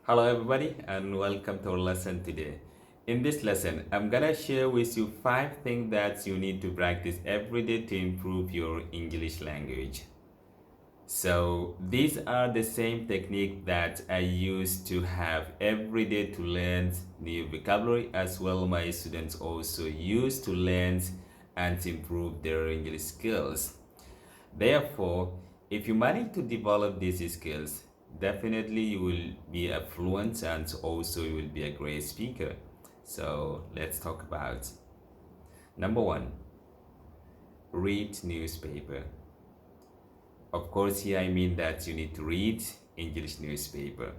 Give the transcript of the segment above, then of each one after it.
Hello everybody and welcome to our lesson today. In this lesson, I'm gonna share with you 5 things that you need to practice every day to improve your English language. So these are the same technique that I used to have every day to learn new vocabulary, as well my students also use to learn and improve their English skills. Therefore, if you manage to develop these skills, definitely you will be a fluent and also you will be a great speaker. So let's talk about number one, read newspaper. Of course, here I mean that you need to read English newspaper.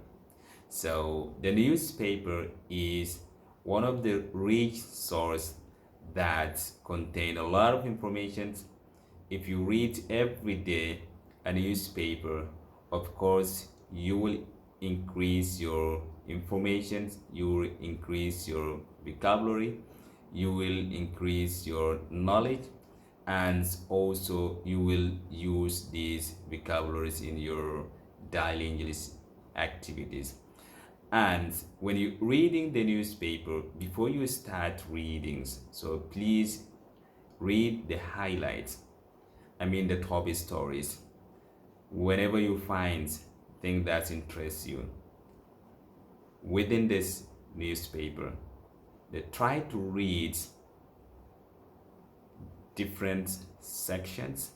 So the newspaper is one of the rich source that contain a lot of information. If you read every day a newspaper, of course you will increase your information, you will increase your vocabulary, you will increase your knowledge, and also you will use these vocabularies in your daily English activities. And when you're reading the newspaper, before you start reading, so please read the highlights. I mean the top stories. Whenever you find things that interest you within this newspaper, they try to read different sections,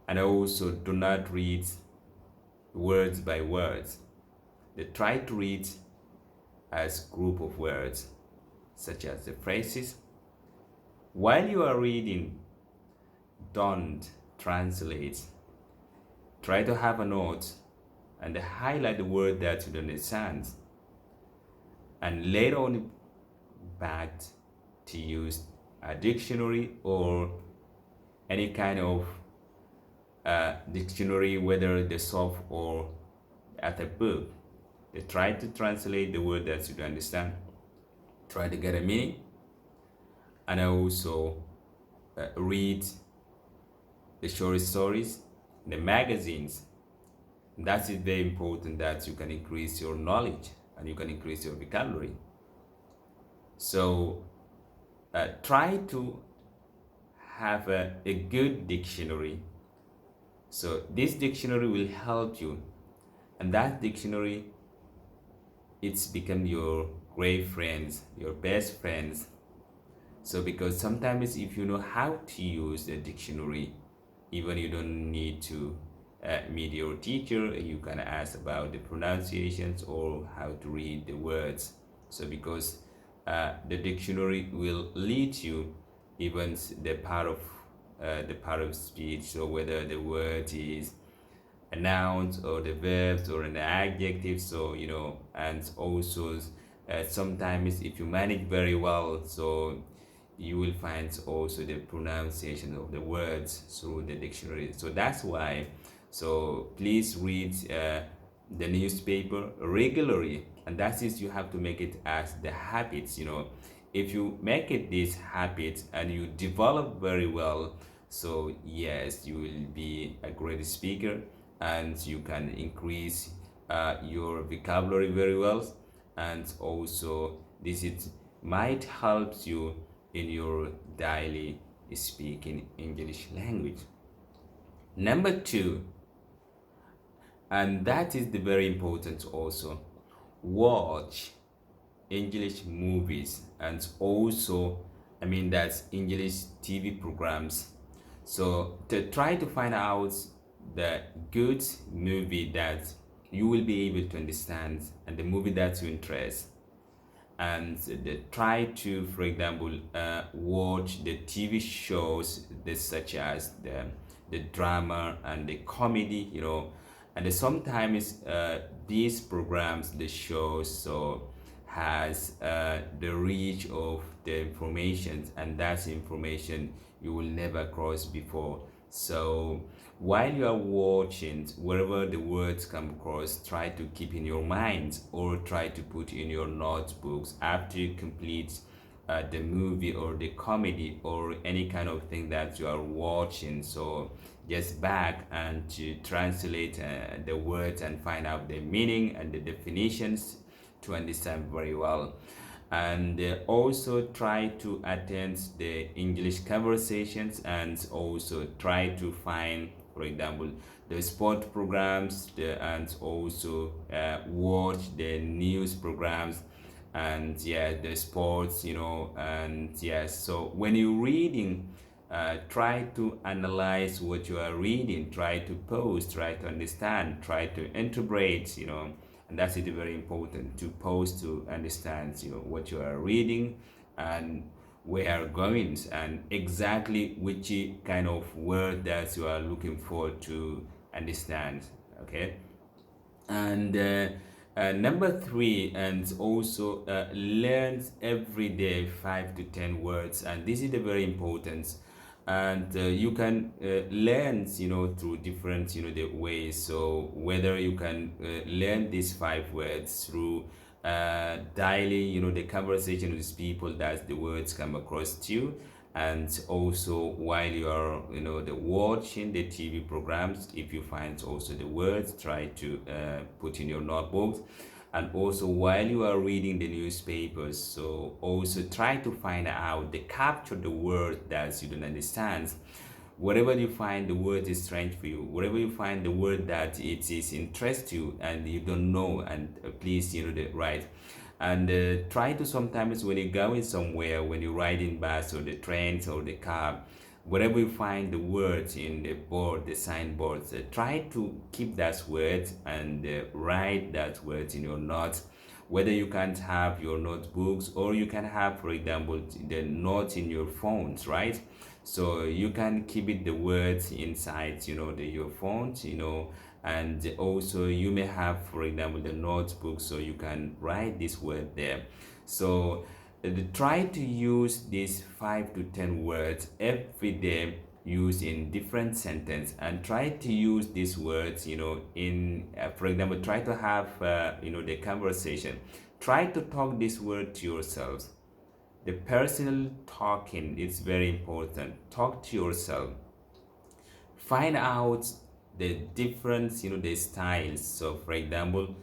and also do not read words by words. They try to read as group of words, such as the phrases. While you are reading, don't translate. Try to have a note and highlight the word that you don't understand, and later on back to use a dictionary or any kind of dictionary, whether the soft or at a book. They try to translate the word that you don't understand, try to get a meaning, and also read the short stories, the magazines. That is very important, that you can increase your knowledge and you can increase your vocabulary. So try to have a good dictionary. So this dictionary will help you, and that dictionary, it's become your great friends, your best friends. So because sometimes if you know how to use the dictionary, even you don't need to meet your teacher, you can ask about the pronunciations or how to read the words. So because the dictionary will lead you even the part of speech, so whether the word is a noun or the verbs or an adjective. So and also sometimes if you manage very well, so you will find also the pronunciation of the words through the dictionary. So that's why, so please read the newspaper regularly, and that is, you have to make it as the habits. If you make it this habit and you develop very well, so yes, you will be a great speaker and you can increase your vocabulary very well, and also this it might help you in your daily speaking English language. Number two, and that is the very important also, watch English movies, and also that's English TV programs. So to try to find out the good movie that you will be able to understand and the movie that you interest, and try to, for example, watch the TV shows such as the drama and the comedy, and sometimes these programs, the shows, so has the reach of the information, and that's information you will never cross before. So while you are watching, wherever the words come across, try to keep in your mind or try to put in your notebooks after you complete the movie or the comedy or any kind of thing that you are watching. So just back and to translate the words and find out the meaning and the definitions to understand very well. And also try to attend the English conversations, and also try to find, for example, the sport programs, and also watch the news programs, and yeah, the sports, and yes. So when you're reading, try to analyze what you are reading, try to pause, try to understand, try to interpret, and that's it, very important to pause to understand, what you are reading, and where going, and exactly which kind of word that you are looking for to understand. Okay. And number three, and also learn every day 5 to 10 words, and this is the very important. And you can learn, through different, the ways. So whether you can learn these 5 words through daily, the conversation with people that the words come across to you, and also while you are, the watching the TV programs, if you find also the words, try to put in your notebooks. And also while you are reading the newspapers, so also try to find out the capture the word that you don't understand. Wherever you find the word is strange for you, wherever you find the word that it is interest you and you don't know, and please, the right. And try to, sometimes when you're going somewhere, when you're riding bus or the trains or the car, wherever you find the words in the board, the signboards, try to keep that word, and write that word in your notes. Whether you can't have your notebooks, or you can have, for example, the notes in your phones, right? So you can keep it the words inside, your phones, and also you may have, for example, the notebook, so you can write this word there. So try to use these 5 to 10 words every day, use in different sentence, and try to use these words, in for example, try to have the conversation, try to talk this word to yourselves. The personal talking is very important. Talk to yourself, find out the difference, the styles. So for example,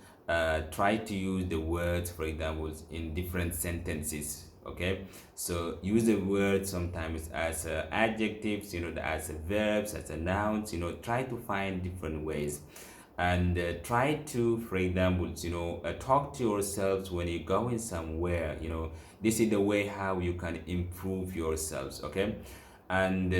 try to use the words, for example, in different sentences. Okay, so use the word sometimes as adjectives, as verbs, as a nouns. Try to find different ways, and try to, for example, talk to yourselves when you're going somewhere. This is the way how you can improve yourselves. Okay. And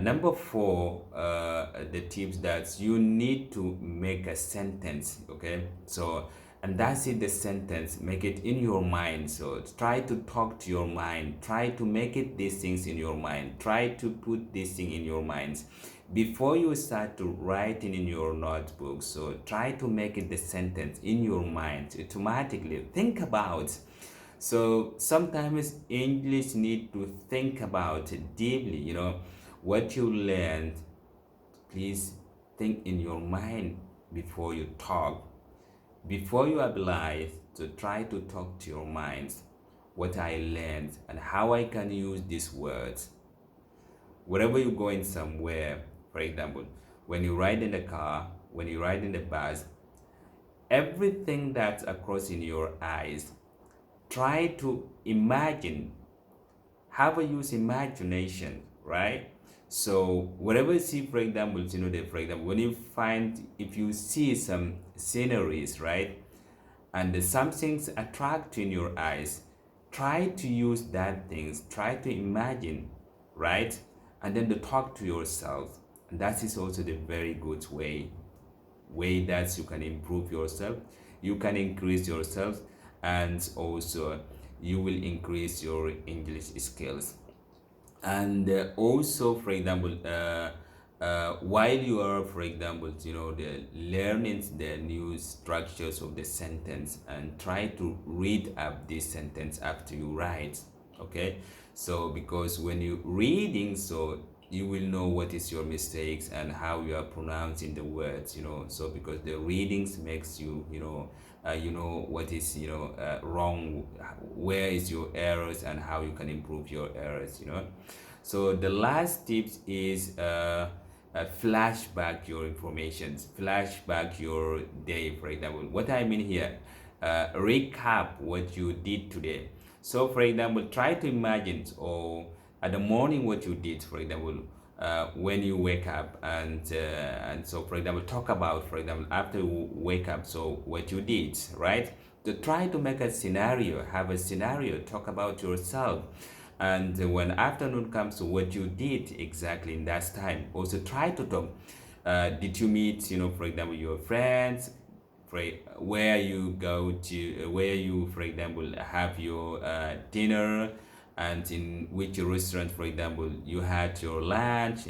number four, the tips that you need to make a sentence. Okay, so, and that's it, the sentence, make it in your mind. So try to talk to your mind, try to make it these things in your mind, try to put this thing in your minds before you start to writing in your notebook. So try to make it the sentence in your mind automatically, think about. So sometimes English need to think about it deeply. What you learned, please think in your mind before you talk. Before you apply, to try to talk to your minds. What I learned and how I can use these words. Wherever you're going somewhere, for example, when you ride in the car, when you ride in the bus, everything that's across in your eyes, try to imagine, have a use imagination, right? So whatever you see, for example, for example, when you find, if you see some sceneries, right, and some things attract in your eyes, try to use that things, try to imagine, right, and then to talk to yourself. And that is also the very good way that you can improve yourself, you can increase yourself, and also you will increase your English skills. And also, for example, while you are, for example, the learning the new structures of the sentence, and try to read up this sentence after you write. Okay, so because when you reading, so you will know what is your mistakes and how you are pronouncing the words, so because the readings makes you, you know what is, wrong, where is your errors and how you can improve your errors. So the last tips is flashback your informations, flashback your day. For example, what I mean here, recap what you did today. So for example, try to imagine, or at the morning, what you did, for example, when you wake up, and so for example, talk about, for example, after you wake up, so what you did, right? To try to make a scenario, have a scenario, talk about yourself. And when afternoon comes, to what you did exactly in that time, also try to talk. Did you meet, for example, your friends, where you go to, where you, for example, have your dinner, and in which restaurant, for example, you had your lunch,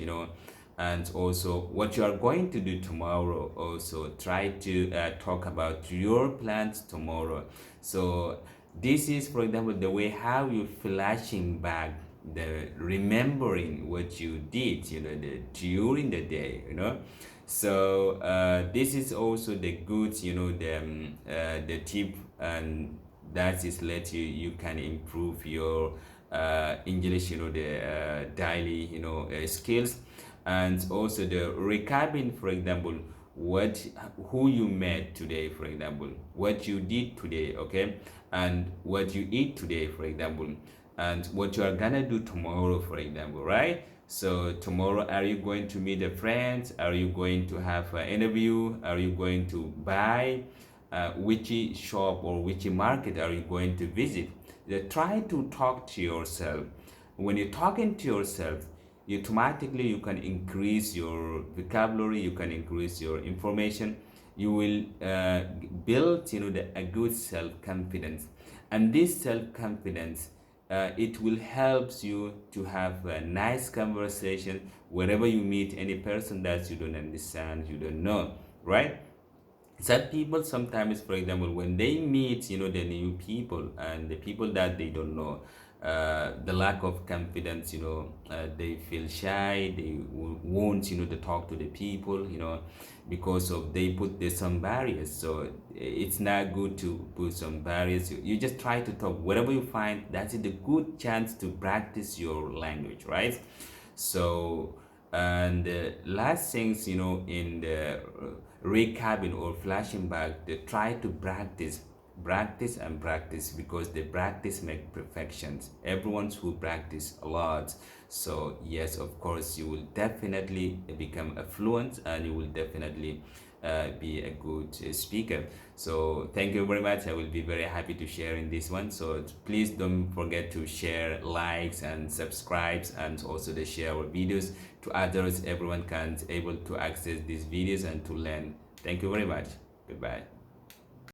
and also what you are going to do tomorrow. Also try to talk about your plans tomorrow. So this is, for example, the way how you flashing back, the remembering what you did, during the day, so this is also the good, the tip, and that is let you can improve your English, the daily, skills. And also the recapping, for example, what who you met today, for example, what you did today, okay, and what you eat today, for example, and what you are gonna do tomorrow, for example, right? So tomorrow, are you going to meet a friend? Are you going to have an interview? Are you going to buy? Which shop or which market are you going to visit? Try to talk to yourself. When you're talking to yourself, automatically you can increase your vocabulary, you can increase your information, you will build, a good self-confidence. And this self-confidence, it will help you to have a nice conversation wherever you meet any person that you don't understand, you don't know, right? Some people sometimes, for example, when they meet, the new people and the people that they don't know, the lack of confidence, they feel shy, they won't, to talk to the people, because of they put there some barriers. So it's not good to put some barriers. You just try to talk wherever you find. That's a good chance to practice your language, right? So, and last things, in the recapping or flashing back, they try to practice and practice, because the practice make perfections. Everyone's who practice a lot. So yes, of course, you will definitely become a fluent, and you will definitely be a good speaker. So thank you very much. I will be very happy to share in this one. So please don't forget to share, likes and subscribes, and also to share our videos to others. Everyone can able to access these videos and to learn. Thank you very much. Goodbye.